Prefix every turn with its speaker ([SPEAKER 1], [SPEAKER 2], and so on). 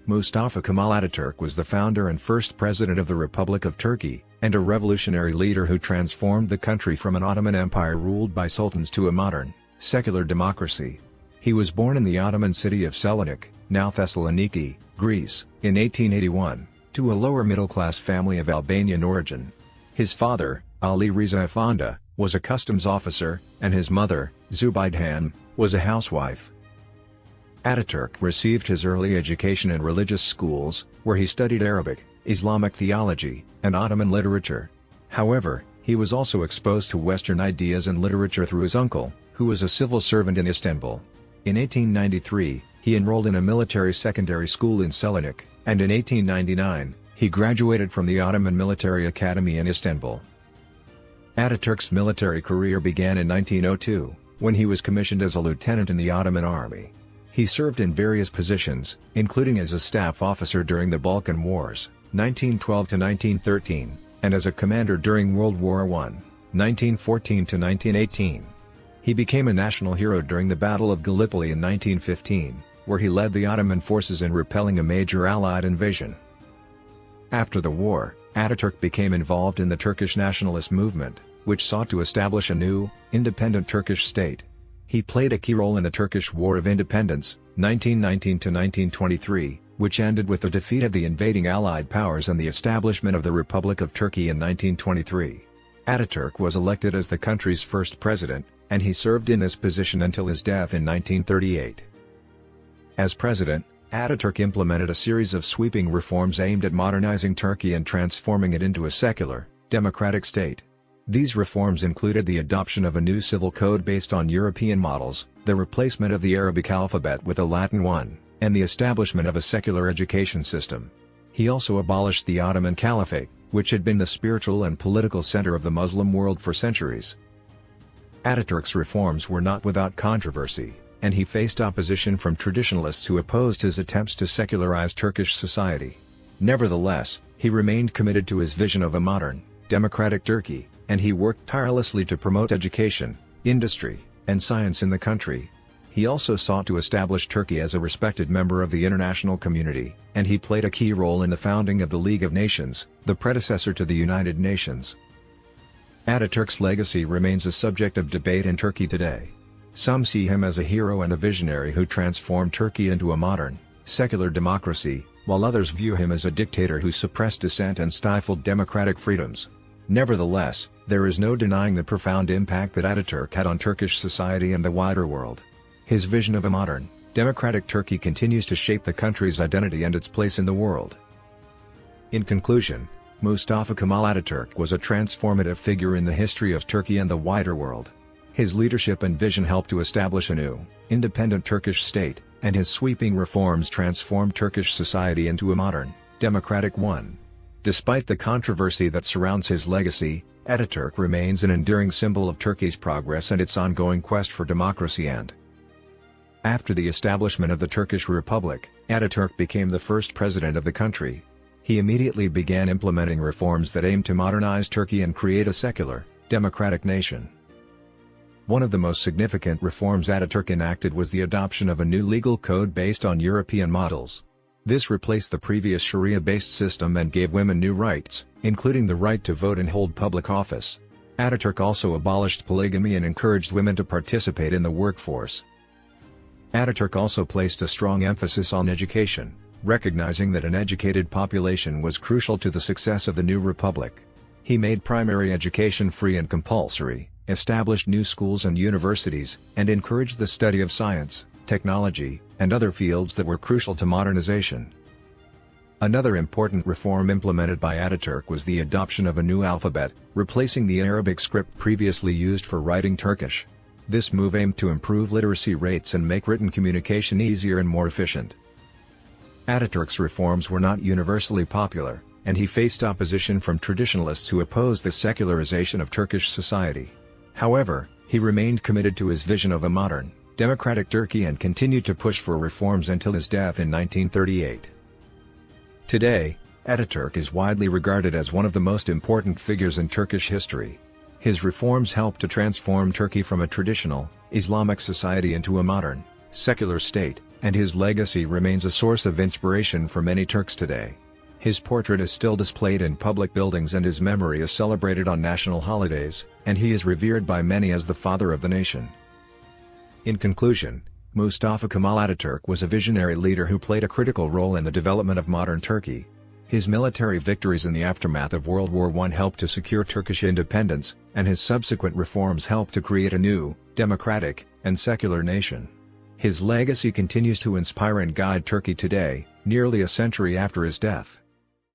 [SPEAKER 1] Mustafa Kemal Atatürk was the founder and first president of the Republic of Turkey, and a revolutionary leader who transformed the country from an Ottoman Empire ruled by sultans to a modern, secular democracy. He was born in the Ottoman city of Selanik, now Thessaloniki, Greece, in 1881, to a lower-middle-class family of Albanian origin. His father, Ali Riza Efendi, was a customs officer, and his mother, Zubaide Hanım, was a housewife. Ataturk received his early education in religious schools, where he studied Arabic, Islamic theology, and Ottoman literature. However, he was also exposed to Western ideas and literature through his uncle, who was a civil servant in Istanbul. In 1893, he enrolled in a military secondary school in Selanik, and in 1899, he graduated from the Ottoman Military Academy in Istanbul. Ataturk's military career began in 1902, when he was commissioned as a lieutenant in the Ottoman army. He served in various positions, including as a staff officer during the Balkan Wars, 1912 to 1913, and as a commander during World War I, 1914 to 1918. He became a national hero during the Battle of Gallipoli in 1915, where he led the Ottoman forces in repelling a major Allied invasion. After the war, Ataturk became involved in the Turkish nationalist movement, which sought to establish a new, independent Turkish state. He played a key role in the Turkish War of Independence, 1919 to 1923, which ended with the defeat of the invading Allied powers and the establishment of the Republic of Turkey in 1923. Ataturk was elected as the country's first president, and he served in this position until his death in 1938. As president, Ataturk implemented a series of sweeping reforms aimed at modernizing Turkey and transforming it into a secular, democratic state. These reforms included the adoption of a new civil code based on European models, the replacement of the Arabic alphabet with a Latin one, and the establishment of a secular education system. He also abolished the Ottoman Caliphate, which had been the spiritual and political center of the Muslim world for centuries. Ataturk's reforms were not without controversy, and he faced opposition from traditionalists who opposed his attempts to secularize Turkish society. Nevertheless, he remained committed to his vision of a modern, democratic Turkey, and he worked tirelessly to promote education, industry, and science in the country. He also sought to establish Turkey as a respected member of the international community, and he played a key role in the founding of the League of Nations, the predecessor to the United Nations. Ataturk's legacy remains a subject of debate in Turkey today. Some see him as a hero and a visionary who transformed Turkey into a modern, secular democracy, while others view him as a dictator who suppressed dissent and stifled democratic freedoms. Nevertheless, there is no denying the profound impact that Ataturk had on Turkish society and the wider world. His vision of a modern, democratic Turkey continues to shape the country's identity and its place in the world. In conclusion, Mustafa Kemal Atatürk was a transformative figure in the history of Turkey and the wider world. His leadership and vision helped to establish a new, independent Turkish state, and his sweeping reforms transformed Turkish society into a modern, democratic one. Despite the controversy that surrounds his legacy, Ataturk remains an enduring symbol of Turkey's progress and its ongoing quest for democracy and. After the establishment of the Turkish Republic, Ataturk became the first president of the country. He immediately began implementing reforms that aimed to modernize Turkey and create a secular, democratic nation. One of the most significant reforms Ataturk enacted was the adoption of a new legal code based on European models. This replaced the previous Sharia-based system and gave women new rights, including the right to vote and hold public office. Ataturk also abolished polygamy and encouraged women to participate in the workforce. Ataturk also placed a strong emphasis on education, recognizing that an educated population was crucial to the success of the new republic. He made primary education free and compulsory, established new schools and universities, and encouraged the study of science, technology, and other fields that were crucial to modernization. Another important reform implemented by Ataturk was the adoption of a new alphabet, replacing the Arabic script previously used for writing Turkish. This move aimed to improve literacy rates and make written communication easier and more efficient. Ataturk's reforms were not universally popular, and he faced opposition from traditionalists who opposed the secularization of Turkish society. However, he remained committed to his vision of a modern, democratic Turkey and continued to push for reforms until his death in 1938. Today, Ataturk is widely regarded as one of the most important figures in Turkish history. His reforms helped to transform Turkey from a traditional, Islamic society into a modern, secular state, and his legacy remains a source of inspiration for many Turks today. His portrait is still displayed in public buildings and his memory is celebrated on national holidays, and he is revered by many as the father of the nation. In conclusion, Mustafa Kemal Atatürk was a visionary leader who played a critical role in the development of modern Turkey. His military victories in the aftermath of World War I helped to secure Turkish independence, and his subsequent reforms helped to create a new, democratic, and secular nation. His legacy continues to inspire and guide Turkey today, nearly a century after his death.